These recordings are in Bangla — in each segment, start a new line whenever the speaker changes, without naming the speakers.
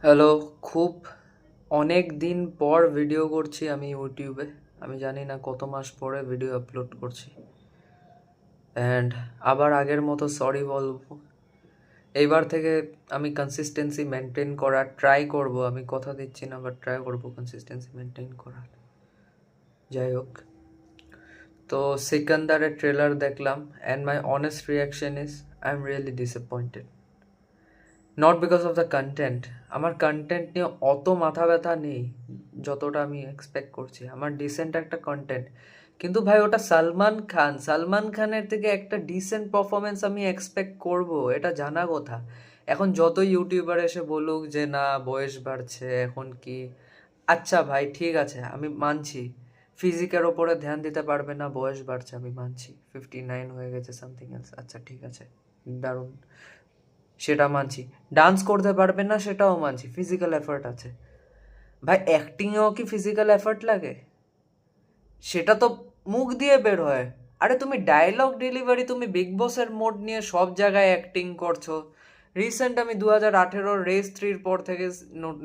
হ্যালো, খুব অনেক দিন পর ভিডিও করছি আমি ইউটিউবে। আমি জানি না কত মাস পরে ভিডিও আপলোড করছি। অ্যান্ড আবার আগের মতো সরি বলবো। এইবার থেকে আমি কনসিস্টেন্সি মেনটেন করার ট্রাই করব। আমি কথা দিচ্ছি না, বাট ট্রাই করবো কনসিস্টেন্সি মেনটেন করার। যাই হোক, তো সিকান্দারের ট্রেলার দেখলাম and my honest reaction is I am really disappointed. Not because of the content. আমার কন্টেন্ট নিয়ে অত মাথা ব্যথা নেই যতটা আমি এক্সপেক্ট করছি। আমার ডিসেন্ট একটা কন্টেন্ট, কিন্তু ভাই ওটা সালমান খানের থেকে একটা ডিসেন্ট পারফরমেন্স আমি এক্সপেক্ট করব, এটা জানা কথা। এখন যত ইউটিউবার এসে বলুক যে না বয়স বাড়ছে এখন কি, আচ্ছা ভাই ঠিক আছে, আমি মানছি ফিজিকের ওপরে ধ্যান দিতে পারবে না, বয়স বাড়ছে, আমি মানছি 59 হয়ে গেছে সামথিং এলস, আচ্ছা ঠিক আছে, দারুণ, সেটা মানছি। ডান্স করতে পারবে না সেটাও মানছি, ফিজিক্যাল এফর্ট আছে। ভাই অ্যাক্টিংয়েও কি ফিজিক্যাল এফর্ট লাগে? সেটা তো মুখ দিয়ে বের হয়। আরে তুমি ডায়লগ ডেলিভারি, তুমি বিগ বসের মোড নিয়ে সব জায়গায় অ্যাক্টিং করছো। রিসেন্ট আমি 2018 রেস 3-র পর থেকে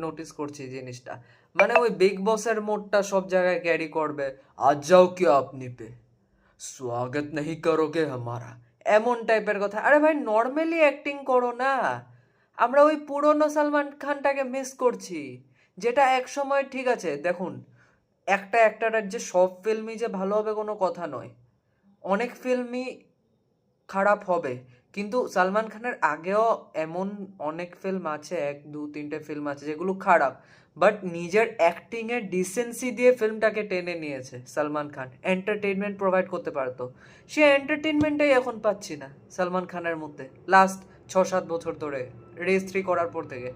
নোটিস করছি জিনিসটা। মানে ওই বিগ বসের মোডটা সব জায়গায় ক্যারি করবে। আজ যাও কি আপনি পে, স্বাগত नहीं करोगे हमारा, এমন টাইপের কথা। আরে ভাই নর্মালি অ্যাক্টিং করো না। আমরা ওই পুরনো সালমান খানটাকে মিস করছি, যেটা এক সময় ঠিক আছে। দেখুন, একটা অ্যাক্টরের যে সব ফিল্মই যে ভালো হবে কোনো কথা নয়, অনেক ফিল্মই খারাপ হবে। কিন্তু সালমান খানের আগেও এমন অনেক ফিল্ম আছে, 1 2 3টে ফিল্ম আছে যেগুলো খারাপ, বাট নিজের অ্যাক্টিংয়ের ডিসেন্সি দিয়ে ফিল্মটাকে টেনে নিয়েছে সালমান খান, এন্টারটেনমেন্ট প্রোভাইড করতে পারতো। সে এন্টারটেনমেন্টটাই এখন পাচ্ছি না সালমান খানের মধ্যে লাস্ট 6-7 বছর ধরে, রেস 3 করার পর থেকে।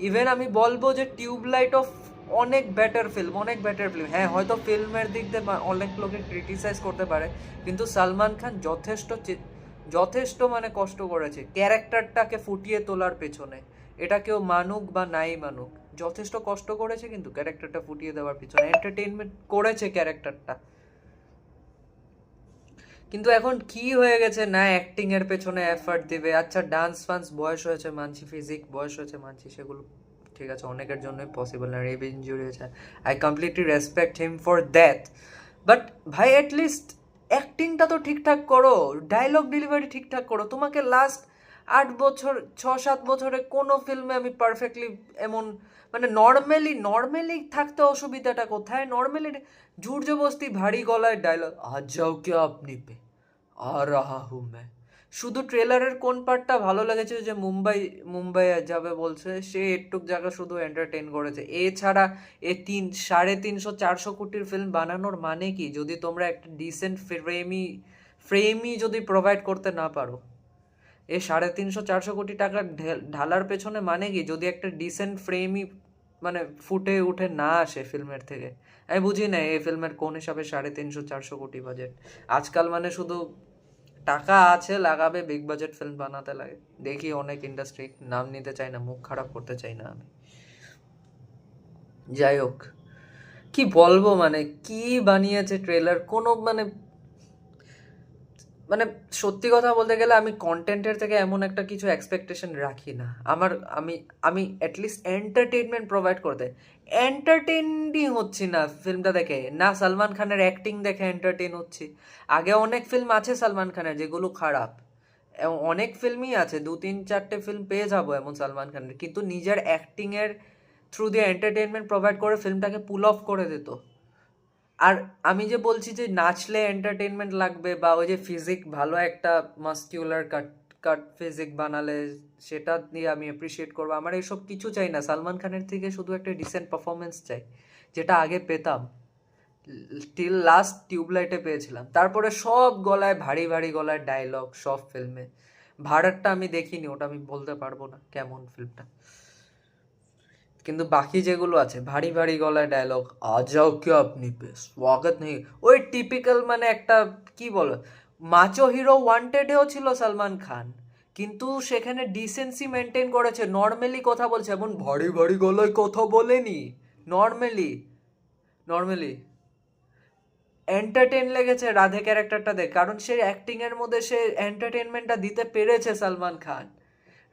ইভেন আমি বলবো যে টিউবলাইট অফ অনেক বেটার ফিল্ম, অনেক বেটার ফিল্ম। হ্যাঁ, হয়তো ফিল্মের দিক দিয়ে অনেক লোকে ক্রিটিসাইজ করতে পারে, কিন্তু সালমান খান যথেষ্ট মানে কষ্ট করেছে ক্যারেক্টারটাকে ফুটিয়ে তোলার পেছনে। এটা কেউ মানুক বা নাই মানুক, যথেষ্ট কষ্ট করেছে কিন্তু ক্যারেক্টারটা ফুটিয়ে দেওয়ার পিছনে, এন্টারটেইনমেন্ট করেছে ক্যারেক্টারটা। কিন্তু এখন কি হয়ে গেছে, না অ্যাক্টিং এর পেছনে এফর্ট দিবে। আচ্ছা ডান্স ফান্স বয়স হয়েছে মানছি, ফিজিক বয়স হয়েছে মানছি, সেগুলো ঠিক আছে, অনেকের জন্যই পসিবল না, রেব ইনজুরি হয়েছে, I completely respect him for that. But ভাই অ্যাটলিস্ট অ্যাক্টিংটা তো ঠিকঠাক করো, ডায়লগ ডেলিভারি ঠিকঠাক করো। তোমাকে লাস্ট 8 বছর 6-7 বছরে কোনো ফিল্মে আমি পারফেক্টলি এমন, মানে নর্মালি থাকতে অসুবিধাটা কোথায়? নর্মালি জোর জবস্তি ভারী গলায় ডায়লগ, আজ যাও কে আপনি পে, আ রাহা হুঁ मैं। শুধু ট্রেলারের কোন পার্টটা ভালো লেগেছে, যে মুম্বাই মুম্বাই যাবে বলছে, সে একটুক জায়গা শুধু এন্টারটেইন করেছে। এছাড়া এ 350-400 কোটির ফিল্ম বানানোর মানে কি, যদি তোমরা একটা ডিসেন্ট ফ্রেমই যদি প্রোভাইড করতে না পারো? এ 350-400 কোটি টাকা ঢালার পেছনে মানে কি, যদি একটা ডিসেন্ট ফ্রেমই মানে ফুটে উঠে না আসে ফিল্মের থেকে? আমি বুঝি না এই ফিল্মের কোন হিসাবে 350-400 কোটি বাজেট। আজকাল মানে শুধু টাকা আছে, লাগাবে, বিগ বাজেট ফিল্ম বানাতে লাগে। দেখি অনেক ইন্ডাস্ট্রি, নাম নিতে চাই না, মুখ খারাপ করতে চাই না আমি। যাই হোক, কি বলবো, মানে কি বানিয়েছে ট্রেলার, কোনো মানে, মানে সত্যি কথা বলতে গেলে আমি কন্টেন্টের থেকে এমন একটা কিছু এক্সপেকটেশন রাখি না। আমি আমি অ্যাটলিস্ট এন্টারটেইনমেন্ট প্রোভাইড করতে এন্টারটেইনই হচ্ছি না ফিল্মটা দেখে, না সালমান খানের অ্যাক্টিং দেখে এন্টারটেইন হচ্ছি। আগে অনেক ফিল্ম আছে সালমান খানের যেগুলো খারাপ, অনেক ফিল্মই আছে, 2 3 4টে ফিল্ম পেয়ে যাবো এমন সালমান খানের, কিন্তু নিজের অ্যাক্টিংয়ের থ্রু দিয়ে এন্টারটেইনমেন্ট প্রোভাইড করে ফিল্মটাকে পুল অফ করে দিত। আর আমি যে বলছি যে নাচলে এন্টারটেনমেন্ট লাগবে, বা ওই যে ফিজিক ভালো একটা মাস্কিউলার কাট কাট ফিজিক বানালে সেটা দিয়ে আমি অ্যাপ্রিসিয়েট করবো, আমার এসব কিছু চাই না। সালমান খানের থেকে শুধু একটা ডিসেন্ট পারফরমেন্স চাই, যেটা আগে পেতাম, টিল লাস্ট টিউবলাইটে পেয়েছিলাম। তারপরে সব গলায় ভারী ভারী গলায় ডায়লগ সব ফিল্মে। ভাড়ারটা আমি দেখিনি, ওটা আমি বলতে পারবো না কেমন ফিল্মটা, কিন্তু বাকি যেগুলো আছে ভারী ভারী গলায় ডায়লগ, আ যাও क्या আপনি পে, স্বাগত নেই, ওই টিপিক্যাল মানে একটা, কি বলো, মাচো হিরো ওয়ান্টেডেও ছিল সালমান খান, কিন্তু সেখানে ডিসেন্সি মেনটেন করেছে, নর্মালি কথা বলছে, এমন ভারী ভারী গলায় কথা বলেনি। নর্মালি নর্মালি এন্টারটেন লেগেছে রাধে ক্যারেক্টারটা দেখ, কারণ সে অ্যাক্টিং এর মধ্যে সে এন্টারটেনমেন্টটা দিতে পেরেছে সালমান খান।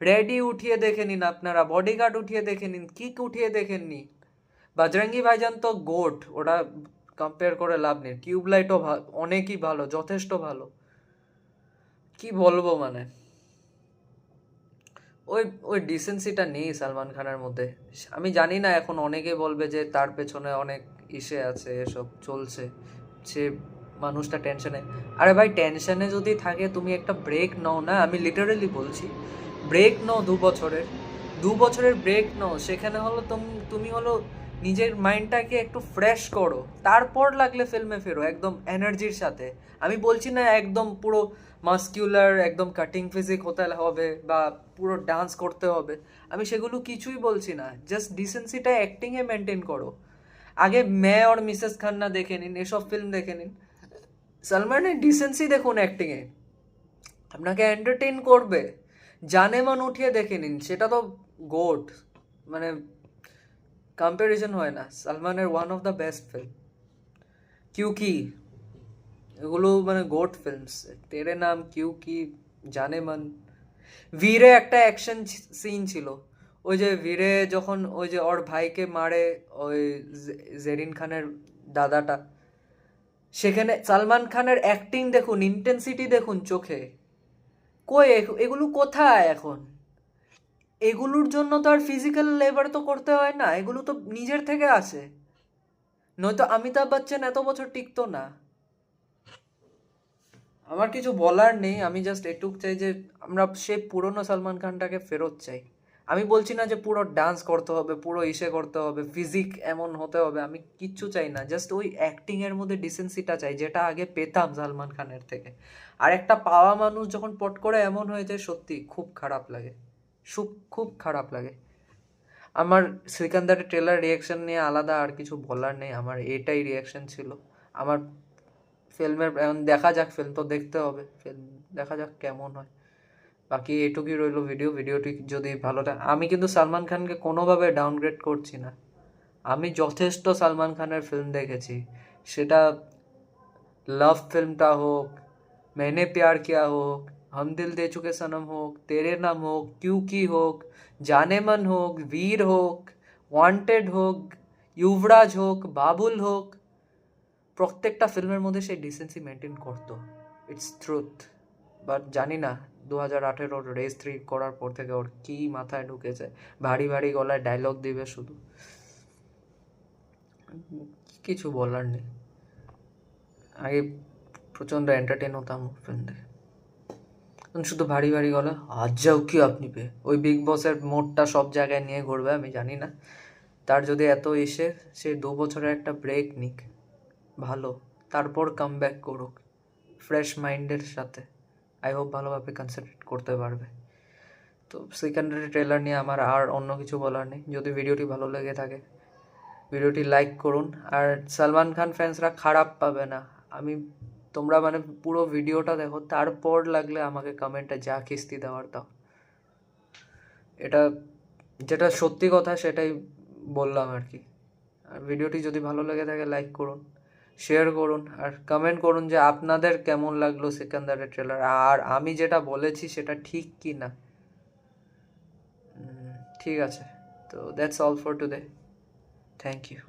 রেডি উঠিয়ে দেখে নিন, আপনারা বডিগার্ড উঠিয়ে দেখে নিন, কিক উঠিয়ে দেখে নিন। বজরঙ্গি ভাইজান তো গোট, ওটা কম্পেয়ার করে লাভ নেই। টিউবলাইটও অনেকই ভালো, যথেষ্ট ভালো। কি বলবো মানে, ওই ওই ডিসেন্সিটা নেই সালমান খানের মধ্যে। আমি জানি না, এখন অনেকে বলবে যে তার পেছনে অনেক ইসে আছে, এসব চলছে, সে মানুষটা টেনশনে। আরে ভাই, টেনশনে যদি থাকে তুমি একটা ব্রেক নাও না, আমি লিটারালি বলছি, ব্রেক নাও 2 বছরের, 2 বছরের ব্রেক নাও। সেখানে হলো তুমি হলো নিজের মাইন্ডটাকে একটু ফ্রেশ করো, তারপর লাগলে ফিল্মে ফেরো একদম এনার্জির সাথে। আমি বলছি না একদম পুরো মাস্কিউলার একদম কাটিং ফিজিক হতে হবে বা পুরো ডান্স করতে হবে, আমি সেগুলো কিছুই বলছি না। জাস্ট ডিসেন্সিটা অ্যাক্টিংয়ে মেনটেন করো। আগে মে और মিসেস খান্না দেখে নিন, এসব ফিল্ম দেখে নিন, সালমানের ডিসেন্সি দেখুন অ্যাক্টিংয়ে, আপনাকে এন্টারটেইন করবে। জানে মান উঠিয়ে দেখে নিন, সেটা তো গোট, মানে কম্প্যারিজন হয় না। সালমানের one of the best film. কিউকি, এগুলো মানে গোট ফিল্মস। তেরে নাম, কিউকি, জানে মান। বীরে একটা অ্যাকশন সিন ছিল, ওই যে বীরে যখন ওই যে ওর ভাইকে মারে ওই জেরিন খানের দাদাটা, সেখানে সালমান খানের অ্যাক্টিং দেখুন, ইন্টেন্সিটি দেখুন চোখে। কই এগুলো কোথায় এখন? এগুলোর জন্য তো আর ফিজিক্যাল লেবার তো করতে হয় না, এগুলো তো নিজের থেকে আসে। নয়তো অমিতাভ বচ্চন এত বছর টিকতো না। আমার কিছু বলার নেই, আমি জাস্ট এটুক চাই যে আমরা সেই পুরনো সালমান খানটাকে ফেরত চাই। আমি বলছি না যে পুরো ডান্স করতে হবে, পুরো ইসে করতে হবে, ফিজিক এমন হতে হবে, আমি কিচ্ছু চাই না। জাস্ট ওই অ্যাক্টিংয়ের মধ্যে ডিসেন্সিটা চাই, যেটা আগে পেতাম সালমান খানের থেকে। আর একটা পাওয়া মানুষ যখন পট করে এমন হয়ে যায়, সত্যি খুব খারাপ লাগে, খুব খুব খারাপ লাগে। আমার সিকান্দারের ট্রেলার রিয়াকশন নিয়ে আলাদা আর কিছু বলার নেই, আমার এটাই রিয়াকশন ছিল। আমার ফিল্মের এখন দেখা যাক, ফিল্ম তো দেখতে হবে, ফিল্ম দেখা যাক কেমন হয়। বাকি এটুকুই রইলো। ভিডিওটি যদি ভালো লাগে, আমি কিন্তু সালমান খানকে কোনোভাবে ডাউনগ্রেড করছি না। আমি যথেষ্ট সালমান খানের ফিল্ম দেখেছি, সেটা লাভ ফিল্মটা হোক, मैंने प्यार किया হোক, हम दिल दे चुके सनम হোক, तेरे नाम হোক, क्योंकि হোক, জানে मन হোক, বীর হোক, ওয়ান্টেড হোক, ইউবরাজ হোক, বাবুল হোক, প্রত্যেকটা ফিল্মের মধ্যে সে ডিসেন্সি মেনটেন করতো। It's truth. বাট জানি না 2018 রেস 3 করার পর থেকে ওর কী মাথায় ঢুকেছে, ভারী ভারী গলায় ডায়লগ দিবে শুধু, কিছু বলার নেই। আগে প্রচণ্ড এন্টারটেন হতাম ফিল্ম দেখে, শুধু ভারী ভারী গলা, আজ যাও কি আপনি পে, ওই বিগ বসের মোডটা সব জায়গায় নিয়ে ঘুরবে। আমি জানি না, তার যদি এত ইসে, সে 2 বছরের একটা ব্রেক নিক ভালো, তারপর কাম ব্যাক করুক ফ্রেশ মাইন্ডের সাথে। আই হোপ ভালোভাবে কনসেন্ট্রেট করতে পারবে। তো সেকেন্ডারি ট্রেলার নিয়ে আমার আর অন্য কিছু বলার নেই। যদি ভিডিওটি ভালো লেগে থাকে, ভিডিওটি লাইক করুন। আর সালমান খান ফ্যান্সরা খারাপ পাবে না, আমি, তোমরা মানে পুরো ভিডিওটা দেখো, তারপর লাগলে আমাকে কমেন্টে যা কিস্তি দেওয়ার দাও। এটা যেটা সত্যি কথা সেটাই বললাম আর কি। আর ভিডিওটি যদি ভালো লেগে থাকে লাইক করুন, শেয়ার করুন, আর কমেন্ট করুন যে আপনাদের কেমন লাগলো সিকান্দারের ট্রেলার, আর আমি যেটা বলেছি সেটা ঠিক কি না। ঠিক আছে, তো that's all for today. Thank you.